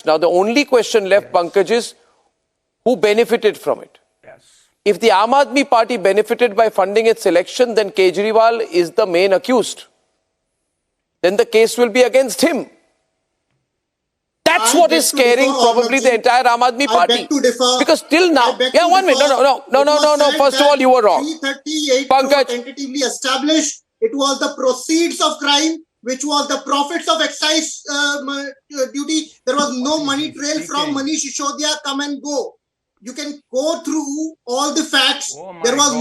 Now, the only question left, Pankaj, is who benefited from it? If the Aam Aadmi Party benefited by funding its election, then Kejriwal is the main accused. Then the case will be against him. That's what is scaring probably the entire Aam Aadmi Party. Because till now, yeah, 1 minute, no. First of all, you were wrong. 338 Pankaj, tentatively established. It was the proceeds of crime, which was the profits of excise duty. There was no money trail from Manish Sisodiya. Come and go. You can go through all the facts. There was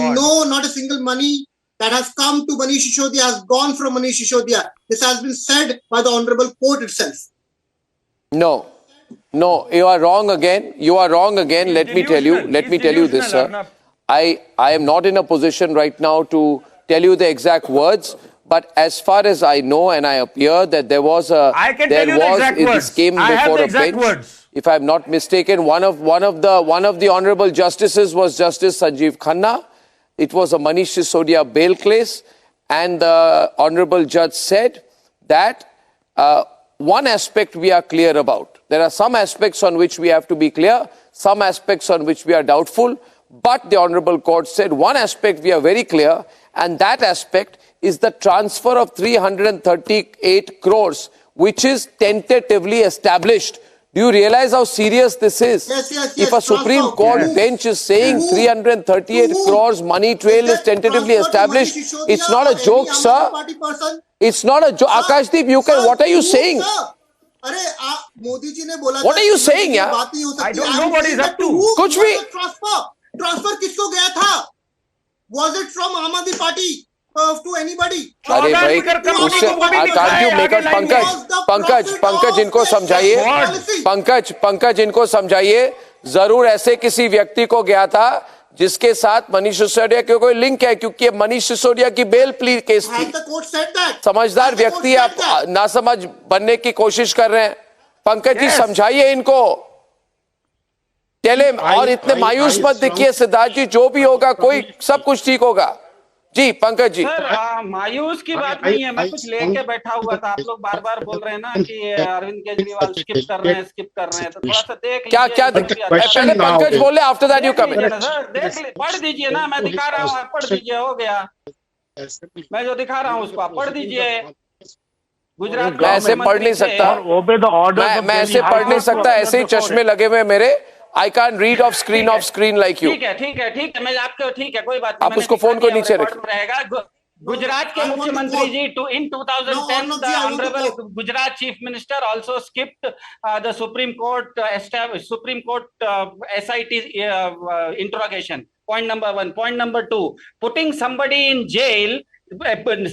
not a single money that has come to Manish Sisodiya, has gone from Manish Sisodiya. This has been said by the Honorable Court itself. No, you are wrong again. Let me tell you this, sir. I am not in a position right now to tell you the exact words, but as far as I know and I appear that there was a, this came before a bench. If I am not mistaken, one of the honorable justices was Justice Sanjeev Khanna. It was a Manish Sisodiya bail case, and the honorable judge said that one aspect we are clear about. There are some aspects on which we have to be clear, some aspects on which we are doubtful, but the honorable court said one aspect we are very clear, and that aspect is the transfer of 338 crores, which is tentatively established. Do you realize how serious this is? Yes. If a Supreme Court bench is saying 338 crores money trail is tentatively established, it's not a joke, sir. It's not a joke. Akashdeep, what are you saying? What are you saying, yeah? I don't know what is up to. Kuch bhi. Transfer kisko gaya tha? Was it from Aam Aadmi Party to anybody? अरे भाई, can't you make out? Pankaj इनको समझाइए. पंकज इनको समझाइए. जरूर ऐसे किसी व्यक्ति को गया था जिसके साथ मनीष सिसोदिया के कोई लिंक है, क्योंकि मनीष सिसोदिया की बेल प्ली केस थी. समझदार व्यक्ति आप नासमझ बनने की कोशिश कर रहे हैं. पंकज जी समझाइए इनको. टेले और इतने मायूस मत दिखिए सिद्धार्थ जी. जो भी होगा कोई सब कुछ ठीक होगा. जी पंकज जी. सर मायूस की बात नहीं है. मैं कुछ लेके बैठा हुआ था. आप लोग बार बार बोल रहे हैं ना कि अरविंद केजरीवाल स्किप कर रहे हैं. तो थोड़ा सा देख क्या पहले पंकज बोले, आफ्टर दैट यू कम इन. पढ़ दीजिए ना. मैं दिखा रहा हूँ, आप पढ़ दीजिए. हो गया. मैं जो दिखा रहा हूँ उसको आप पढ़ दीजिए. गुजरात मैं ऐसे पढ़ नहीं सकता. मैं ऐसे पढ़ नहीं सकता. ऐसे ही चश्मे लगे हुए मेरे. I can't read off screen like you. ठीक है. मैं आपको ठीक है, कोई बात नहीं. आप उसको फोन को नीचे रखिए. गुजरात के मुख्यमंत्री जी in 2010 the honorable Gujarat chief minister also skipped the Supreme Court SIT interrogation. Point number 1. Point number 2, putting somebody in jail,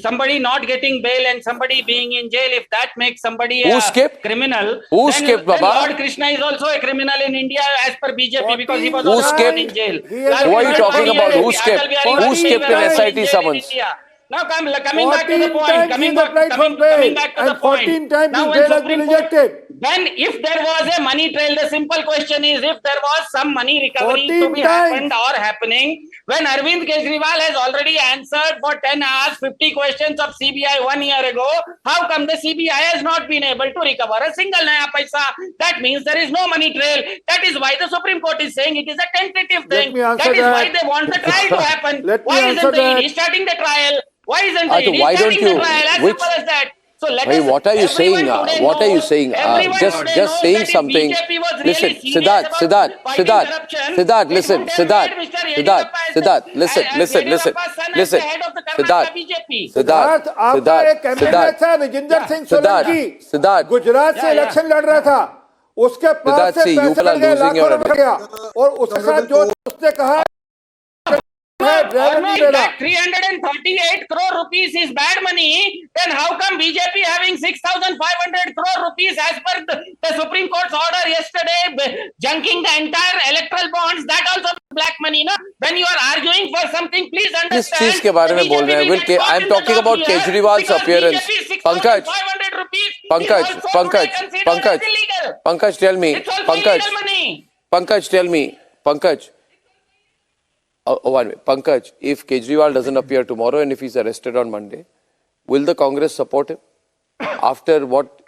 somebody not getting bail and somebody being in jail, if that makes somebody a criminal, then Lord Krishna is also a criminal in India as per BJP, because he was also in jail. Who are you talking about? Who skipped in SIT summons? Now coming back to the point. Coming back to the point. 14 times now his bail has been rejected. Then if there was a money trail, the simple question is, if there was some money recovery to be happened or happening, when Arvind Kejriwal has already answered for 10 hours 50 questions of CBI 1 year ago, how come the CBI has not been able to recover a single naya paisa? That means there is no money trail. That is why the Supreme Court is saying it is a tentative thing. That is why they want the trial to happen. Why isn't the ED starting the trial? Why isn't the ED starting the trial? As simple as that. So what are you saying? What are you saying? Just saying something. Listen, Siddharth, listen, Siddharth, Siddharth, Gujarat से election लड़ रहा था. उसके पास से पैसे लग गए, लाखों रुपए गया. और उसके साथ जो उसने कहा 338 crore rupees is bad money, then how come BJP having 6,500 crore rupees as per the Supreme Court's order yesterday, junking the entire electoral bonds? That also black money, no? When you are arguing for something, please understand. किस चीज के बारे में बोल रहे हैं? I am talking about Kejriwal's appearance. Pankaj, tell me. Pankaj. Oh, 1 minute. Pankaj, if Kejriwal doesn't appear tomorrow and if he's arrested on Monday, will the Congress support him? After what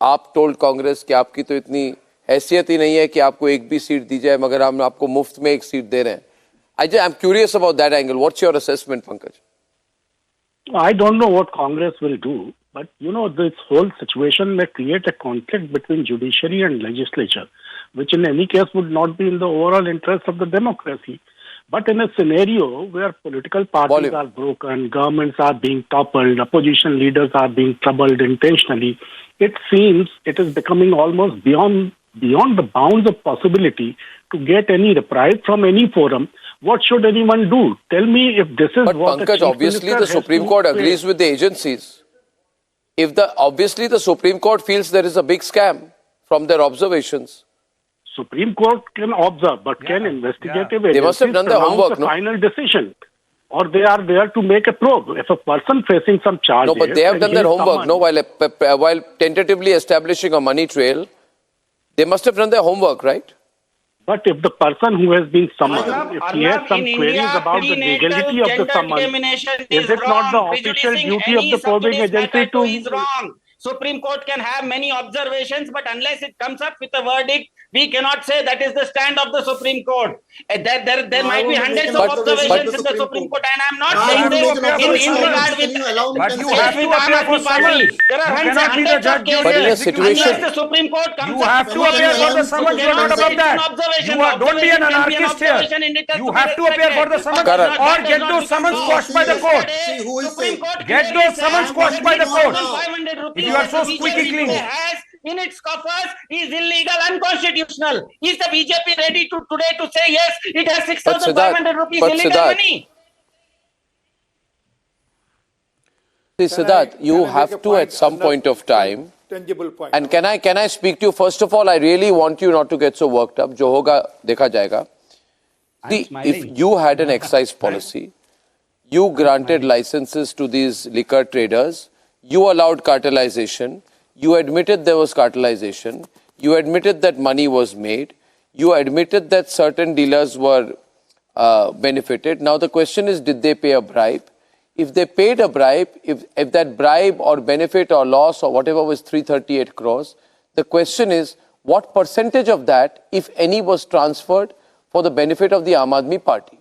आप told Congress कि आपकी तो इतनी हैसियत ही नहीं है कि आपको एक भी सीट दी जाए मगर हम आपको मुफ्त में एक सीट दे रहे हैं. I'm curious about that angle. What's your assessment, Pankaj? I don't know what Congress will do, but this whole situation may create a conflict between judiciary and legislature, which in any case would not be in the overall interest of the democracy. But in a scenario where political parties are broken, governments are being toppled, opposition leaders are being troubled intentionally, it seems it is becoming almost beyond the bounds of possibility to get any reprise from any forum. What should anyone do? Tell me if this is but what Pankaj, obviously the Supreme Court agrees with the agencies. Obviously the Supreme Court feels there is a big scam from their observations. Supreme Court can observe, but can investigative agencies they must have done their homework, a final decision? Or they are there to make a probe. If a person facing some charges... No, but they have done their homework. No, while tentatively establishing a money trail, they must have done their homework, right? But if the person who has been summoned, if he has some queries about the legality of the summons, is it not the official duty of the probing agency to... is wrong. Supreme Court can have many observations, but unless it comes up with a verdict, we cannot say that is the stand of the Supreme Court. There might be hundreds of observations in the Supreme Court, and I am not saying this in regard with Aam Aadmi Party. There are hundreds of cases. But in a situation, unless the Supreme Court comes you have to appear for the summons. You are not above that. Don't be an anarchist here. You have to appear for the summons or get those summons quashed by the court. Get those summons quashed by the court. If you are so squeaky clean. In its coffers is illegal, unconstitutional. Is the BJP ready today to say yes, it has 6,500 rupees illegal money? See, Siddharth, you have to at some point of time, and can I speak to you? First of all, I really want you not to get so worked up. Jo hoga, dekha jayega. See, if you had an excise policy, you granted licenses to these liquor traders, you allowed cartelization, you admitted there was cartelization, you admitted that money was made, you admitted that certain dealers were benefited. Now the question is, did they pay a bribe? If they paid a bribe, if that bribe or benefit or loss or whatever was 338 crores, the question is, what percentage of that, if any, was transferred for the benefit of the Aam Aadmi Party?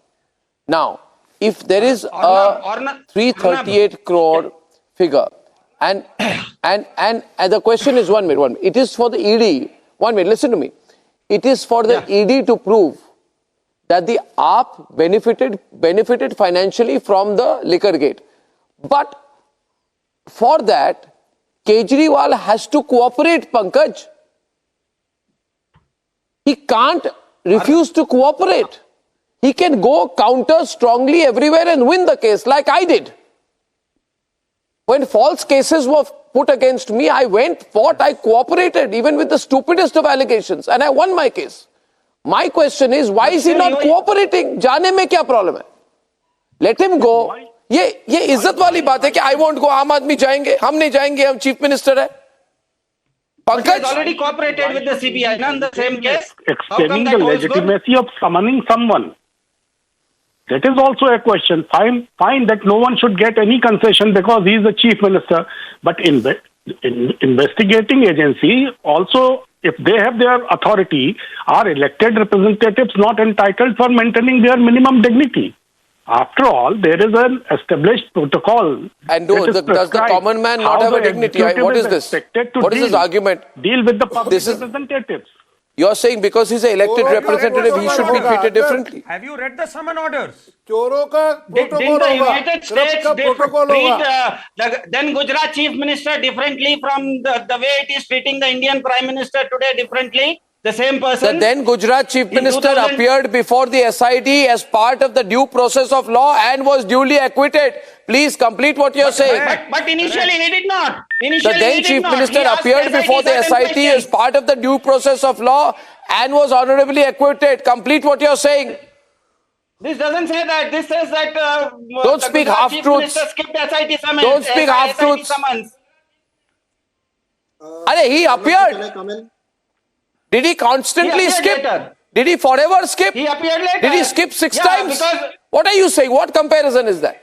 Now, if there is a 338 crore figure, and the question is, one minute, it is for the ED, 1 minute, listen to me. It is for the ED to prove that the AAP benefited financially from the liquor gate. But for that, Kejriwal has to cooperate, Pankaj. He can't refuse to cooperate. He can go counter strongly everywhere and win the case like I did. When false cases were put against me, I fought, I cooperated, even with the stupidest of allegations, and I won my case. My question is, why is he not cooperating? जाने में क्या problem है? Let him go. ये इज्जत वाली बात है कि I won't go, आम आदमी जाएंगे, हम नहीं जाएंगे, हम chief minister है. Pankaj has already cooperated with the CBI in the same case. Explaining the legitimacy of summoning someone. That is also a question. Fine that no one should get any concession because he is the chief minister. But in investigating agency, also, if they have their authority, are elected representatives not entitled for maintaining their minimum dignity? After all, there is an established protocol. And does the common man not have a dignity? What is this? What is this argument? Deal with the public representatives. You are saying because he's an elected representative, he should be treated differently. Have you read the summon orders? चोरों का Did protocol the होगा, United corrupt States का protocol होगा. treat then Gujarat chief minister differently from the way it is treating the Indian prime minister today differently? The same person? The then Gujarat chief minister appeared before the SIT as part of the due process of law and was duly acquitted. Please complete what you are saying. But initially he did not. The then chief minister appeared before the SIT as part of the due process of law and was honorably acquitted. Complete what you are saying. This doesn't say that. This says that don't speak half-truths. Don't speak half-truths. He appeared. Did he constantly skip? Did he forever skip? He appeared later. Did he skip 6 times? What are you saying? What comparison is that?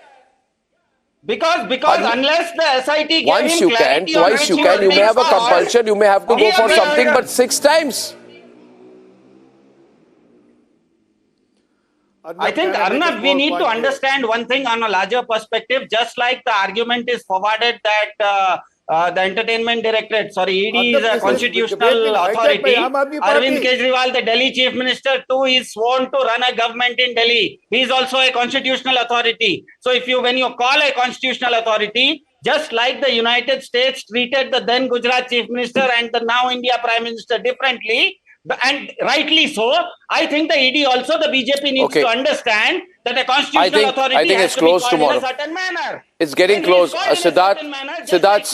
Because unless the SIT gave once him you can, clarity twice you can. You may have a compulsion. You may have to go for something, but 6 times. I think, Arnab, we need to understand one thing on a larger perspective. Just like the argument is forwarded that the Entertainment Directorate, ED is a constitutional authority. Arvind Kejriwal, the Delhi Chief Minister too, is sworn to run a government in Delhi. He is also a constitutional authority. So when you call a constitutional authority, just like the United States treated the then Gujarat Chief Minister and the now India Prime Minister differently, and rightly so, I think the ED also, the BJP needs to understand that a constitutional authority has to be called in a certain manner. It's getting close. Siddharth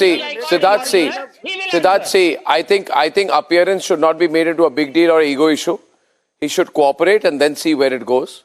C, I think appearance should not be made into a big deal or ego issue. He should cooperate and then see where it goes.